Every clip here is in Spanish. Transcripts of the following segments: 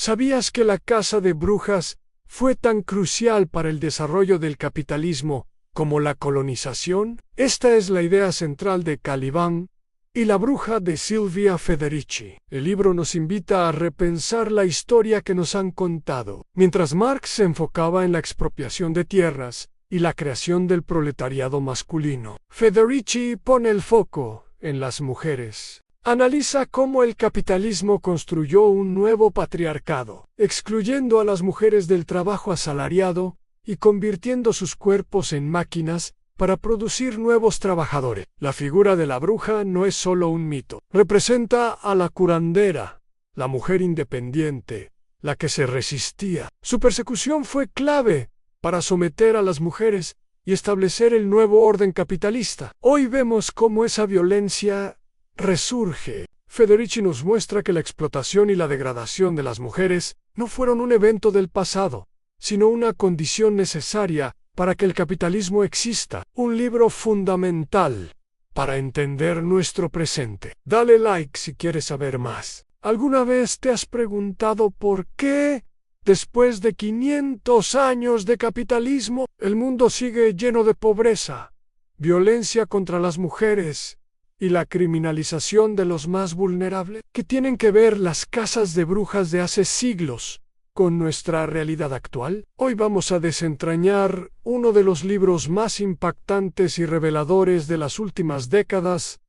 ¿Sabías que la caza de brujas fue tan crucial para el desarrollo del capitalismo como la colonización? Esta es la idea central de Caliban y la bruja de Silvia Federici. El libro nos invita a repensar la historia que nos han contado. Mientras Marx se enfocaba en la expropiación de tierras y la creación del proletariado masculino, Federici pone el foco en las mujeres. Analiza cómo el capitalismo construyó un nuevo patriarcado, excluyendo a las mujeres del trabajo asalariado y convirtiendo sus cuerpos en máquinas para producir nuevos trabajadores. La figura de la bruja no es solo un mito. Representa a la curandera, la mujer independiente, la que se resistía. Su persecución fue clave para someter a las mujeres y establecer el nuevo orden capitalista. Hoy vemos cómo esa violencia resurge. Federici nos muestra que la explotación y la degradación de las mujeres no fueron un evento del pasado, sino una condición necesaria para que el capitalismo exista. Un libro fundamental para entender nuestro presente. Dale like si quieres saber más. ¿Alguna vez te has preguntado por qué, después de 500 años de capitalismo, el mundo sigue lleno de pobreza, violencia contra las mujeres y la criminalización de los más vulnerables? ¿Qué tienen que ver las casas de brujas de hace siglos con nuestra realidad actual? Hoy vamos a desentrañar uno de los libros más impactantes y reveladores de las últimas décadas,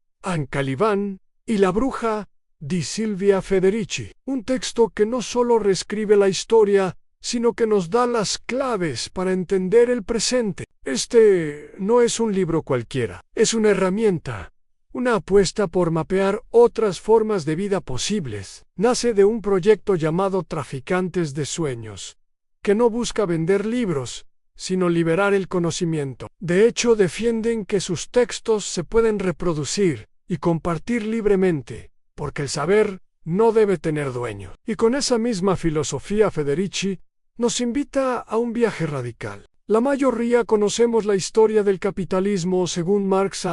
Caliban y la bruja di Silvia Federici. Un texto que no solo reescribe la historia, sino que nos da las claves para entender el presente. Este no es un libro cualquiera, es una herramienta. Una apuesta por mapear otras formas de vida posibles. Nace de un proyecto llamado Traficantes de Sueños, que no busca vender libros, sino liberar el conocimiento. De hecho, defienden que sus textos se pueden reproducir y compartir libremente, porque el saber no debe tener dueño. Y con esa misma filosofía, Federici nos invita a un viaje radical. La mayoría conocemos la historia del capitalismo según Marx,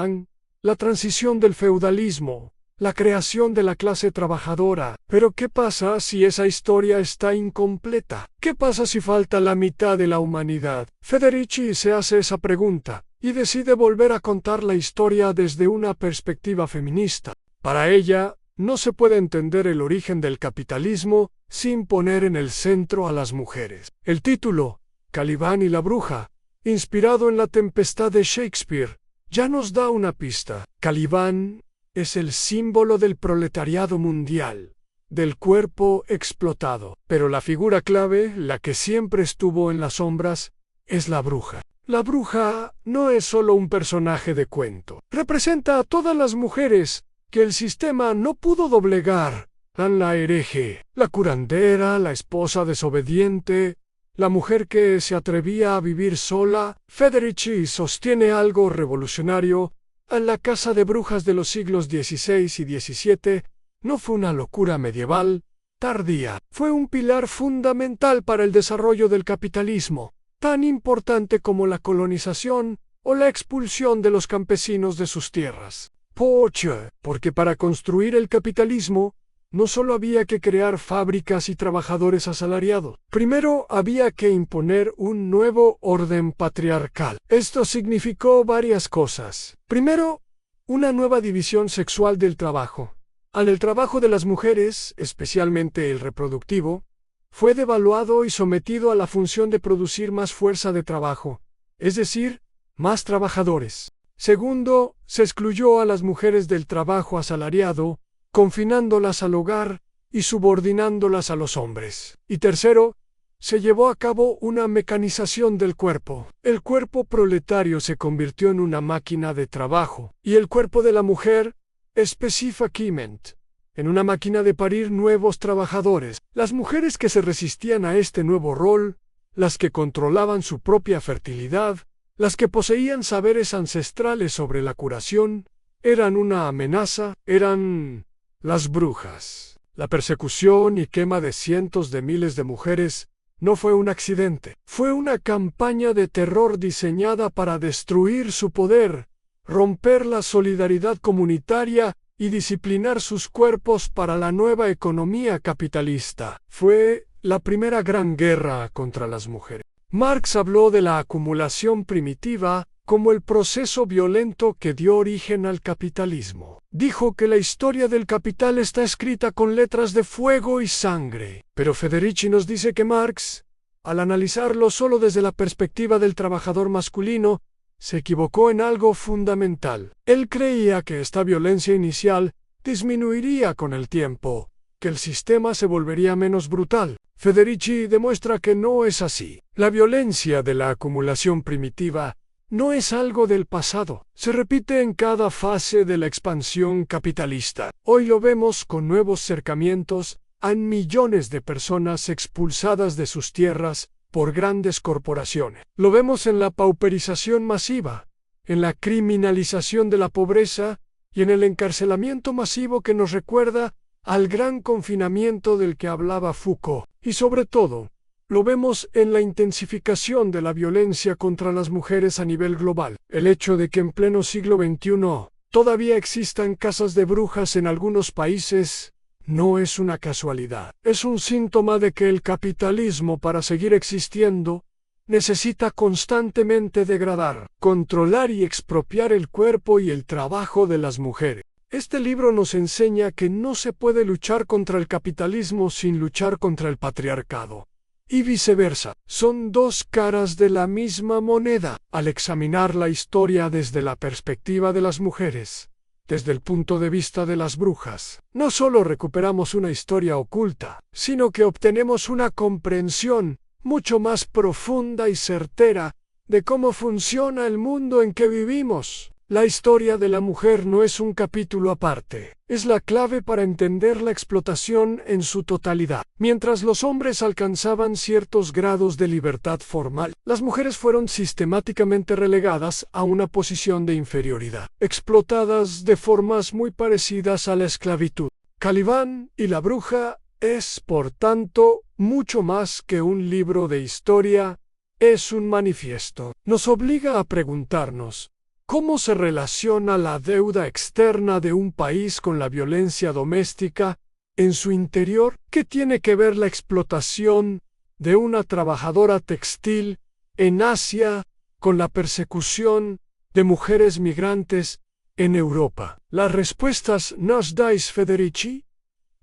la transición del feudalismo, la creación de la clase trabajadora. Pero ¿qué pasa si esa historia está incompleta? ¿Qué pasa si falta la mitad de la humanidad? Federici se hace esa pregunta y decide volver a contar la historia desde una perspectiva feminista. Para ella, no se puede entender el origen del capitalismo sin poner en el centro a las mujeres. El título, Caliban y la bruja, inspirado en La Tempestad de Shakespeare, ya nos da una pista. Caliban es el símbolo del proletariado mundial, del cuerpo explotado. Pero la figura clave, la que siempre estuvo en las sombras, es la bruja. La bruja no es solo un personaje de cuento. Representa a todas las mujeres que el sistema no pudo doblegar. La hereje, la curandera, la esposa desobediente, la mujer que se atrevía a vivir sola. Federici sostiene algo revolucionario. La casa de brujas de los siglos XVI y XVII no fue una locura medieval tardía. Fue un pilar fundamental para el desarrollo del capitalismo, tan importante como la colonización o la expulsión de los campesinos de sus tierras. Porque para construir el capitalismo, no solo había que crear fábricas y trabajadores asalariados. Primero había que imponer un nuevo orden patriarcal. Esto significó varias cosas. Primero, una nueva división sexual del trabajo. El trabajo de las mujeres, especialmente el reproductivo, fue devaluado y sometido a la función de producir más fuerza de trabajo, es decir, más trabajadores. Segundo, se excluyó a las mujeres del trabajo asalariado, confinándolas al hogar y subordinándolas a los hombres. Y tercero, se llevó a cabo una mecanización del cuerpo. El cuerpo proletario se convirtió en una máquina de trabajo, y el cuerpo de la mujer, específicamente, en una máquina de parir nuevos trabajadores. Las mujeres que se resistían a este nuevo rol, las que controlaban su propia fertilidad, las que poseían saberes ancestrales sobre la curación, eran una amenaza, eran las brujas. La persecución y quema de cientos de miles de mujeres no fue un accidente. Fue una campaña de terror diseñada para destruir su poder, romper la solidaridad comunitaria y disciplinar sus cuerpos para la nueva economía capitalista. Fue la primera gran guerra contra las mujeres. Marx habló de la acumulación primitiva como el proceso violento que dio origen al capitalismo. Dijo que la historia del capital está escrita con letras de fuego y sangre. Pero Federici nos dice que Marx, al analizarlo solo desde la perspectiva del trabajador masculino, se equivocó en algo fundamental. Él creía que esta violencia inicial disminuiría con el tiempo, que el sistema se volvería menos brutal. Federici demuestra que no es así. La violencia de la acumulación primitiva no es algo del pasado. Se repite en cada fase de la expansión capitalista. Hoy lo vemos con nuevos cercamientos a millones de personas expulsadas de sus tierras por grandes corporaciones. Lo vemos en la pauperización masiva, en la criminalización de la pobreza y en el encarcelamiento masivo que nos recuerda al gran confinamiento del que hablaba Foucault. Y sobre todo, lo vemos en la intensificación de la violencia contra las mujeres a nivel global. El hecho de que en pleno siglo XXI todavía existan casas de brujas en algunos países no es una casualidad. Es un síntoma de que el capitalismo, para seguir existiendo, necesita constantemente degradar, controlar y expropiar el cuerpo y el trabajo de las mujeres. Este libro nos enseña que no se puede luchar contra el capitalismo sin luchar contra el patriarcado. Y viceversa, son dos caras de la misma moneda. Al examinar la historia desde la perspectiva de las mujeres, desde el punto de vista de las brujas, no solo recuperamos una historia oculta, sino que obtenemos una comprensión mucho más profunda y certera de cómo funciona el mundo en que vivimos. La historia de la mujer no es un capítulo aparte, es la clave para entender la explotación en su totalidad. Mientras los hombres alcanzaban ciertos grados de libertad formal, las mujeres fueron sistemáticamente relegadas a una posición de inferioridad, explotadas de formas muy parecidas a la esclavitud. Calibán y la bruja es, por tanto, mucho más que un libro de historia, es un manifiesto. Nos obliga a preguntarnos, ¿cómo se relaciona la deuda externa de un país con la violencia doméstica en su interior? ¿Qué tiene que ver la explotación de una trabajadora textil en Asia con la persecución de mujeres migrantes en Europa? Las respuestas nos dais Federici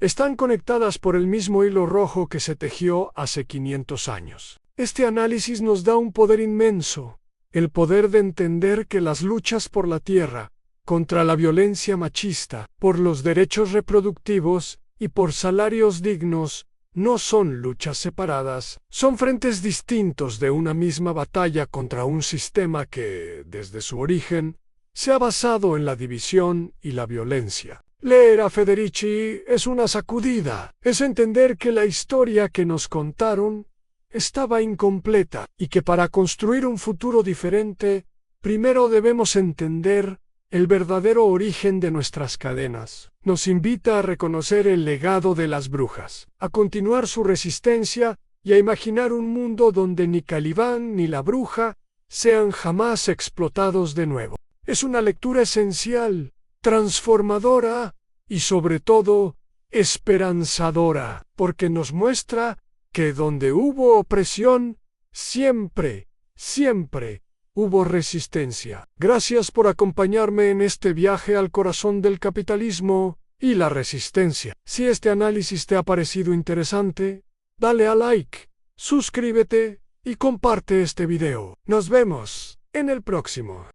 están conectadas por el mismo hilo rojo que se tejió hace 500 años. Este análisis nos da un poder inmenso. El poder de entender que las luchas por la tierra, contra la violencia machista, por los derechos reproductivos y por salarios dignos, no son luchas separadas, son frentes distintos de una misma batalla contra un sistema que, desde su origen, se ha basado en la división y la violencia. Leer a Federici es una sacudida, es entender que la historia que nos contaron estaba incompleta y que para construir un futuro diferente, primero debemos entender el verdadero origen de nuestras cadenas. Nos invita a reconocer el legado de las brujas, a continuar su resistencia y a imaginar un mundo donde ni Calibán ni la bruja sean jamás explotados de nuevo. Es una lectura esencial, transformadora y sobre todo esperanzadora, porque nos muestra que donde hubo opresión, siempre hubo resistencia. Gracias por acompañarme en este viaje al corazón del capitalismo y la resistencia. Si este análisis te ha parecido interesante, dale a like, suscríbete y comparte este video. Nos vemos en el próximo.